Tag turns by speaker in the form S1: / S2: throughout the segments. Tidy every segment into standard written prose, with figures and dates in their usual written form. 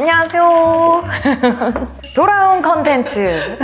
S1: 안녕하세요. 돌아온 컨텐츠.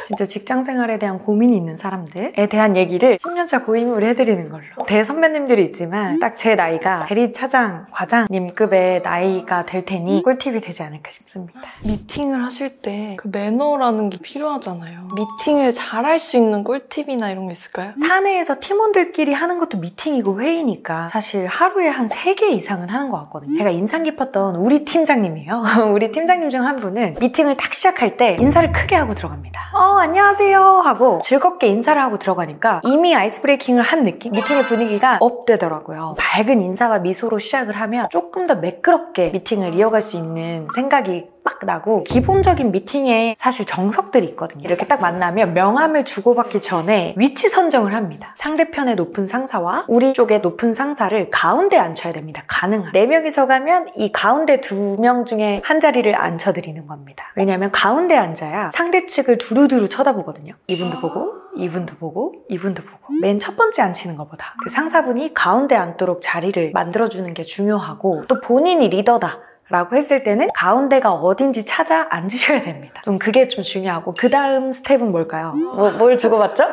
S1: 진짜 직장 생활에 대한 고민이 있는 사람들에 대한 얘기를 10년차 고임을 해드리는 걸로. 대선배님들이 있지만 딱 제 나이가 대리 차장, 과장님급의 나이가 될 테니 꿀팁이 되지 않을까 싶습니다.
S2: 미팅을 하실 때 그 매너라는 게 필요하잖아요. 미팅을 잘할 수 있는 꿀팁이나 이런 거 있을까요?
S1: 사내에서 팀원들끼리 하는 것도 미팅이고 회의니까 사실 하루에 한 3개 이상은 하는 것 같거든요. 제가 인상 깊었던 우리 팀장님이에요. 우리 팀장님 중 한 분은 미팅을 딱 시작할 때 인사를 크게 하고 들어갑니다. 안녕하세요 하고 즐겁게 인사를 하고 들어가니까 이미 아이스 브레이킹을 한 느낌? 미팅의 분위기가 업되더라고요. 밝은 인사와 미소로 시작을 하면 조금 더 매끄럽게 미팅을 이어갈 수 있는 생각이 막 나고, 기본적인 미팅에 사실 정석들이 있거든요. 이렇게 딱 만나면 명함을 주고받기 전에 위치 선정을 합니다. 상대편의 높은 상사와 우리 쪽의 높은 상사를 가운데 앉혀야 됩니다. 가능한 4명이서 가면 이 가운데 2명 중에 한 자리를 앉혀드리는 겁니다. 왜냐하면 가운데 앉아야 상대 측을 두루두루 쳐다보거든요. 이분도 보고 이분도 보고 이분도 보고. 맨 첫 번째 앉히는 것보다 그 상사분이 가운데 앉도록 자리를 만들어주는 게 중요하고, 또 본인이 리더다 라고 했을 때는 가운데가 어딘지 찾아 앉으셔야 됩니다. 좀 그게 좀 중요하고, 그 다음 스텝은 뭘까요? 뭘 주고받죠?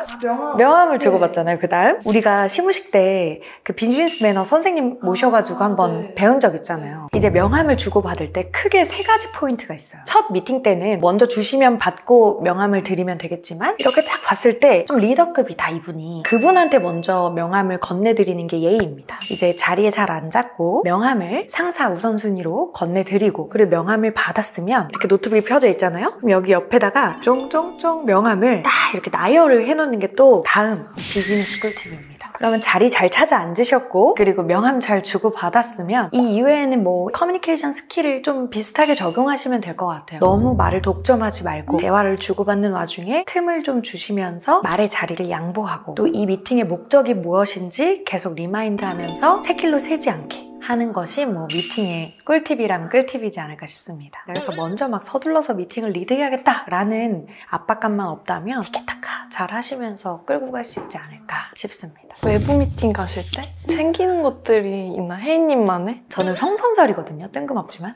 S1: 명함을 주고받잖아요. 그 다음 우리가 시무식 때 그 비즈니스 매너 선생님 모셔가지고 한번 배운 적 있잖아요. 이제 명함을 주고받을 때 크게 3가지 포인트가 있어요. 첫 미팅 때는 먼저 주시면 받고 명함을 드리면 되겠지만, 이렇게 쫙 봤을 때 좀 리더급이다 이분이, 그분한테 먼저 명함을 건네드리는 게 예의입니다. 이제 자리에 잘 앉았고 명함을 상사 우선순위로 건네드리고, 그리고 명함을 받았으면 이렇게 노트북이 펴져 있잖아요. 그럼 여기 옆에다가 쫑쫑쫑 명함을 딱 이렇게 나열을 해놓는 게 또 다음 비즈니스 꿀팁입니다. 그러면 자리 잘 찾아 앉으셨고, 그리고 명함 잘 주고 받았으면 이 이외에는 뭐 커뮤니케이션 스킬을 좀 비슷하게 적용하시면 될 것 같아요. 너무 말을 독점하지 말고 대화를 주고받는 와중에 틈을 좀 주시면서 말의 자리를 양보하고, 또 이 미팅의 목적이 무엇인지 계속 리마인드하면서 새길로 새지 않게 하는 것이 뭐 미팅의 꿀팁이라면 꿀팁이지 않을까 싶습니다. 그래서 먼저 막 서둘러서 미팅을 리드해야겠다라는 압박감만 없다면 티키타카 잘 하시면서 끌고 갈 수 있지 않을까 싶습니다.
S2: 외부 미팅 가실 때 챙기는 것들이 있나? 혜인님만의?
S1: 저는 성선설이거든요. 뜬금없지만.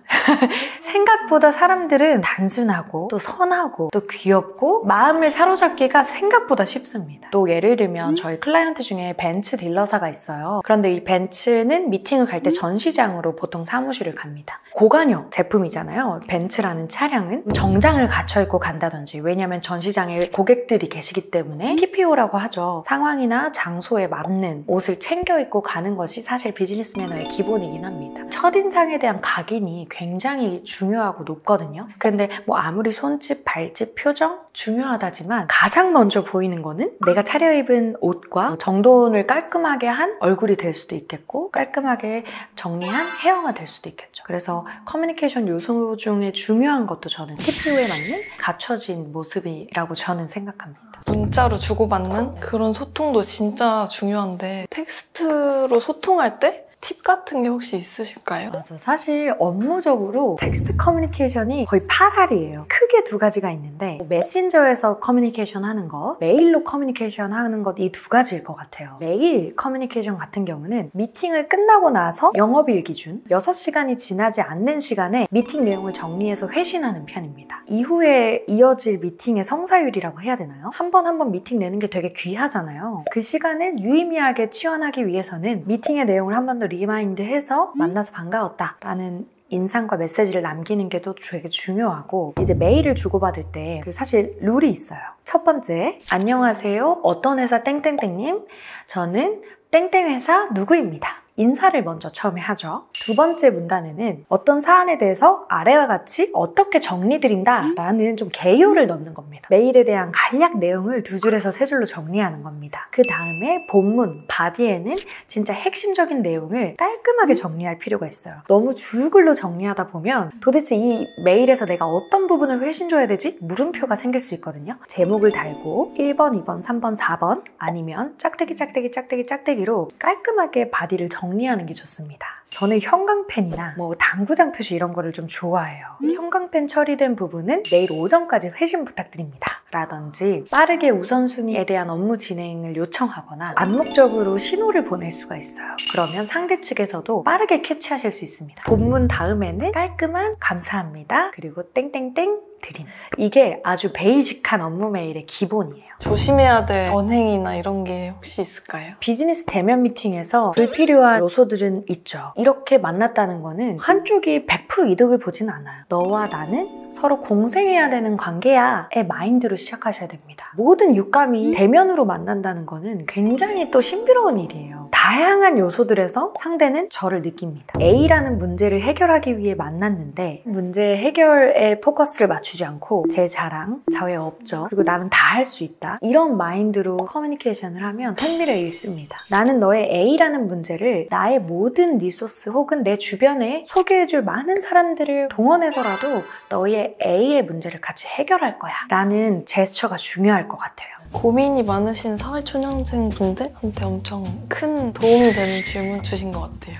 S1: 생각보다 사람들은 단순하고 또 선하고 또 귀엽고 마음을 사로잡기가 생각보다 쉽습니다. 또 예를 들면 저희 클라이언트 중에 벤츠 딜러사가 있어요. 그런데 이 벤츠는 미팅을 갈 때 전시장으로 보통 사무실을 갑니다. 고관여 제품이잖아요. 벤츠라는 차량은 정장을 갖춰 입고 간다든지, 왜냐하면 전시장에 고객들이 계시기 때문에 TPO라고 하죠. 상황이나 장소에 맞는 옷을 챙겨 입고 가는 것이 사실 비즈니스 매너의 기본이긴 합니다. 첫인상에 대한 각인이 굉장히 중요하고 높거든요. 근데 뭐 아무리 손짓, 발짓, 표정 중요하다지만 가장 먼저 보이는 거는 내가 차려입은 옷과 정돈을 깔끔하게 한 얼굴이 될 수도 있겠고, 깔끔하게 정리한 헤어가 될 수도 있겠죠. 그래서 커뮤니케이션 요소 중에 중요한 것도 저는 TPO에 맞는 갖춰진 모습이라고 저는 생각합니다.
S2: 문자로 주고받는 그런 소통도 진짜 중요한데, 텍스트로 소통할 때 팁 같은 게 혹시 있으실까요?
S1: 맞아. 사실 업무적으로 텍스트 커뮤니케이션이 거의 8알이에요. 크게 2가지가 있는데, 메신저에서 커뮤니케이션 하는 것, 메일로 커뮤니케이션 하는 것, 이 2가지일 것 같아요. 메일 커뮤니케이션 같은 경우는 미팅을 끝나고 나서 영업일 기준 6시간이 지나지 않는 시간에 미팅 내용을 정리해서 회신하는 편입니다. 이후에 이어질 미팅의 성사율이라고 해야 되나요? 한 번 미팅 내는 게 되게 귀하잖아요. 그 시간을 유의미하게 치환하기 위해서는 미팅의 내용을 한 번 더 리마인드해서 만나서 반가웠다 라는 인상과 메시지를 남기는 게 또 되게 중요하고, 이제 메일을 주고받을 때 사실 룰이 있어요. 첫 번째, 안녕하세요. 어떤 회사 땡땡땡님, 저는 땡땡 회사 누구입니다. 인사를 먼저 처음에 하죠. 2번째 문단에는 어떤 사안에 대해서 아래와 같이 어떻게 정리드린다 라는 좀 개요를 넣는 겁니다. 메일에 대한 간략 내용을 2줄에서 3줄로 정리하는 겁니다. 그 다음에 본문, 바디에는 진짜 핵심적인 내용을 깔끔하게 정리할 필요가 있어요. 너무 줄글로 정리하다 보면 도대체 이 메일에서 내가 어떤 부분을 회신줘야 되지? 물음표가 생길 수 있거든요. 제목을 달고 1번, 2번, 3번, 4번 아니면 짝대기로 깔끔하게 바디를 정리하는 게 좋습니다. 저는 형광펜이나 뭐 당구장 표시 이런 거를 좀 좋아해요. 형광펜 처리된 부분은 내일 오전까지 회신 부탁드립니다 라든지 빠르게 우선순위에 대한 업무 진행을 요청하거나 암묵적으로 신호를 보낼 수가 있어요. 그러면 상대 측에서도 빠르게 캐치하실 수 있습니다. 본문 다음에는 깔끔한 감사합니다. 그리고 땡땡땡 드림. 이게 아주 베이직한 업무 메일의 기본이에요.
S2: 조심해야 될 언행이나 이런 게 혹시 있을까요?
S1: 비즈니스 대면 미팅에서 불필요한 요소들은 있죠. 이렇게 만났다는 거는 한쪽이 100% 이득을 보진 않아요. 너와 나는 서로 공생해야 되는 관계야의 마인드로 시작하셔야 됩니다. 모든 육감이 대면으로 만난다는 거는 굉장히 또 신비로운 일이에요. 다양한 요소들에서 상대는 저를 느낍니다. A라는 문제를 해결하기 위해 만났는데 문제 해결에 포커스를 맞추지 않고 제 자랑, 저의 업적, 그리고 나는 다 할 수 있다. 이런 마인드로 커뮤니케이션을 하면 흥미를 잃습니다. 나는 너의 A라는 문제를 나의 모든 리소스 혹은 내 주변에 소개해줄 많은 사람들을 동원해서라도 너의 A의 문제를 같이 해결할 거야 라는 제스처가 중요할 것 같아요.
S2: 고민이 많으신 사회초년생 분들한테 엄청 큰 도움이 되는 질문 주신 것 같아요.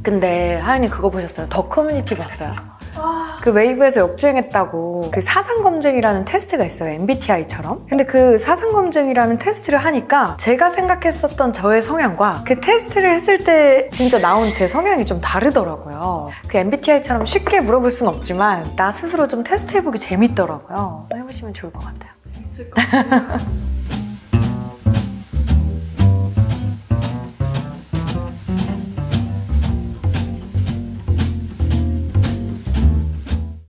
S1: 근데 하연이 그거 보셨어요? 더 커뮤니티 봤어요? 그 웨이브에서 역주행했다고 그 사상검증이라는 테스트가 있어요. MBTI처럼. 근데 그 사상검증이라는 테스트를 하니까 제가 생각했었던 저의 성향과 그 테스트를 했을 때 진짜 나온 제 성향이 좀 다르더라고요. 그 MBTI처럼 쉽게 물어볼 순 없지만 나 스스로 좀 테스트해보기 재밌더라고요. 해보시면 좋을 것 같아요.
S2: 재밌을 것 같아요.